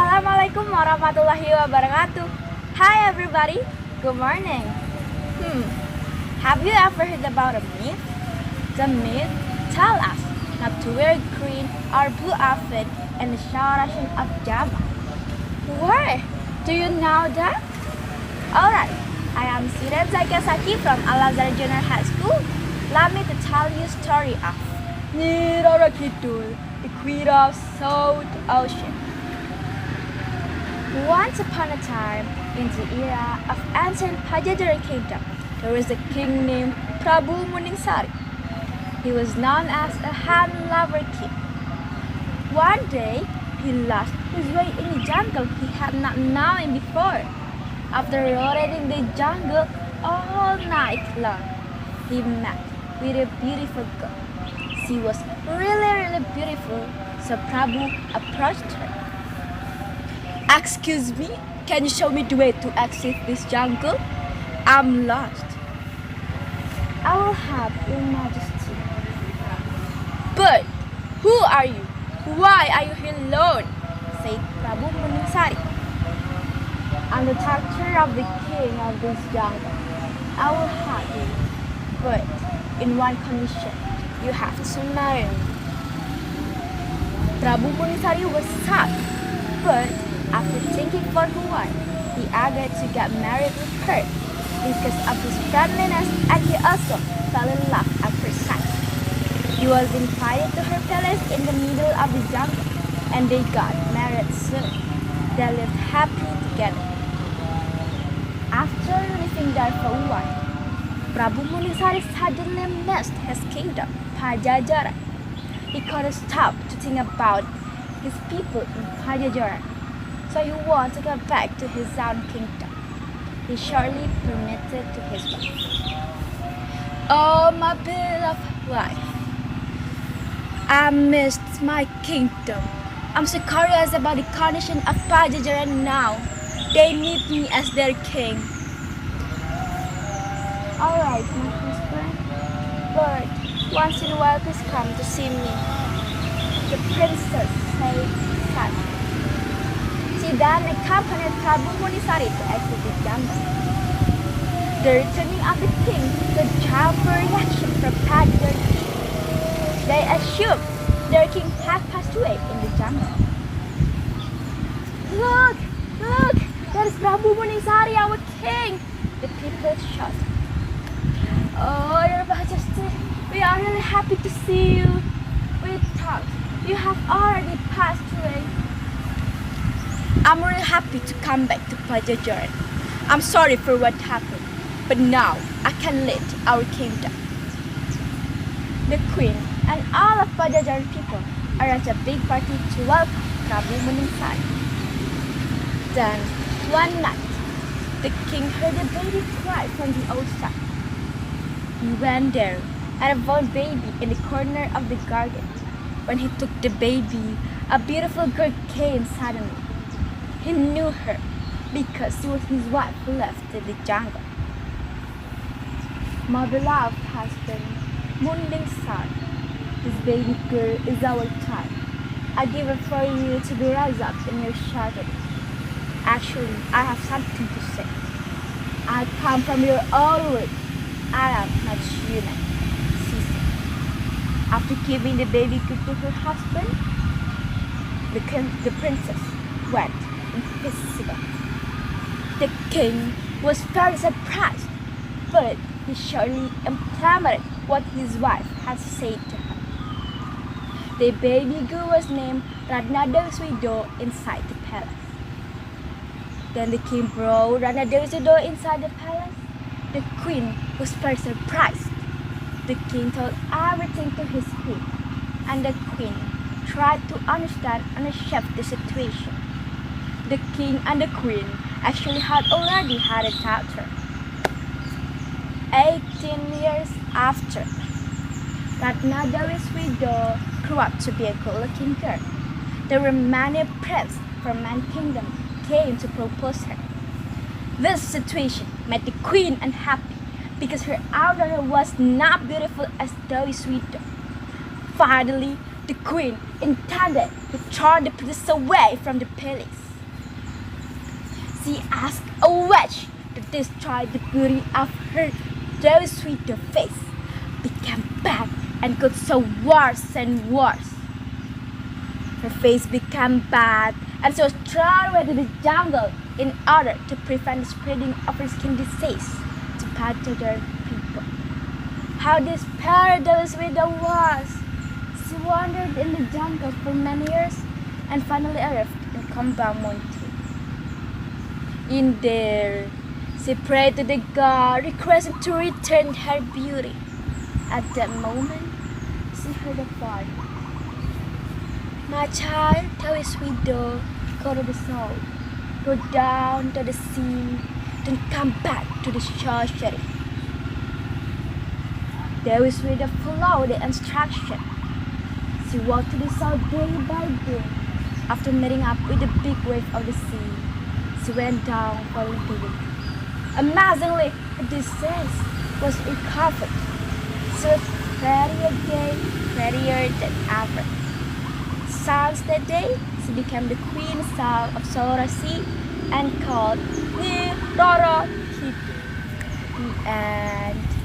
Assalamualaikum warahmatullahi wabarakatuh. Hi everybody, good morning. Have you ever heard about a myth? The myth tell us not to wear green or blue outfit in the celebration of Java. Why? Do you know that? Alright, I am student Dzakiyah from Azhar Junior High School. Allow me to tell you a story of Nurul, the queen of South Ocean. Once upon a time, in the era of ancient Pajajaran kingdom, there was a king named Prabu Muningsari. He was known as a hand-lover king. One day, he lost his way in the jungle he had not known before. After roaming the jungle all night long, he met with a beautiful girl. She was really beautiful, so Prabu approached her. Excuse me, can you show me the way to exit this jungle? I'm lost. I will help, Your Majesty. But who are you? Why are you here alone? Said Prabu Muningsari. I'm the doctor of the king of this jungle. I will help you, but in one condition. You have to marry me. Prabu Muningsari was sad, but after thinking for a while, he agreed to get married with her because of his friendliness, and he also fell in love at first sight. He was invited to her palace in the middle of the jungle, and they got married soon. They lived happily together. After living there for a while, Prabu Muningsari suddenly missed his kingdom, Pajajaran. He couldn't stop to think about his people in Pajajaran, so he wanted to go back to his own kingdom. He shortly permitted to his wife. Oh, my beloved wife, I missed my kingdom. I'm so curious about the condition of Pajajaran now. They need me as their king. Alright, my husband, but once in a while please come to see me. The princess said sadly. She then accompanied Prabu Muningsari to exit the jungle. The returning of the king could draw for reaction from Pajajaran king. They assumed their king had passed away in the jungle. Look! That is Prabu Muningsari, our king! The people shouted. Oh, Your Majesty, we are really happy to see you. We thought you have already passed away. I'm really happy to come back to Pajajaran. I'm sorry for what happened, but now I can lead our kingdom. The queen and all of Pajajaran people arranged a big party to welcome Prabu Muningsari. Then, one night, the king heard a baby cry from the outside. He went there and found a baby in the corner of the garden. When he took the baby, a beautiful girl came suddenly. He knew her because she was his wife who left in the jungle. My beloved husband, Muningsari, this baby girl is our child. I give her for you to be raised up in your shelter. Actually, I have something to say. I come from your own womb. I am not human, she said. After giving the baby girl to her husband, the princess went invisible. The king was very surprised, but he surely implemented what his wife had said to her. The baby girl was named Ratnadewi inside the palace. Then the king brought Ratnadewi inside the palace. The queen was very surprised. The king told everything to his queen, and the queen tried to understand and accept the situation. The king and the queen actually had already had a daughter. 18 years after, Ratnadewi's widow grew up to be a good-looking girl. There were many princes from my kingdom came to propose her. This situation made the queen unhappy because her daughter was not beautiful as Dewi's widow. Finally, the queen intended to turn the princess away from the palace. She asked a witch to destroy the beauty of her very sweet face, became bad and got so worse and worse. Her face became bad and she was thrown away to the jungle in order to prevent the spreading of her skin disease to particular people. How despaired this widow was! She wandered in the jungle for many years and finally arrived in Cabang Mountain. In there, she prayed to the god, requesting to return her beauty. At that moment, she heard a voice. My child, tell his widow, go to the soul, go down to the sea, then come back to the sorcery. David's widow followed the instruction. She walked to the south day by day. After meeting up with the big wave of the sea, she went down for the digging. Amazingly, her disease was recovered. She was prettier again, prettier than ever. Since that day, she became the queen soul of Solar Sea and called Nurul. The end.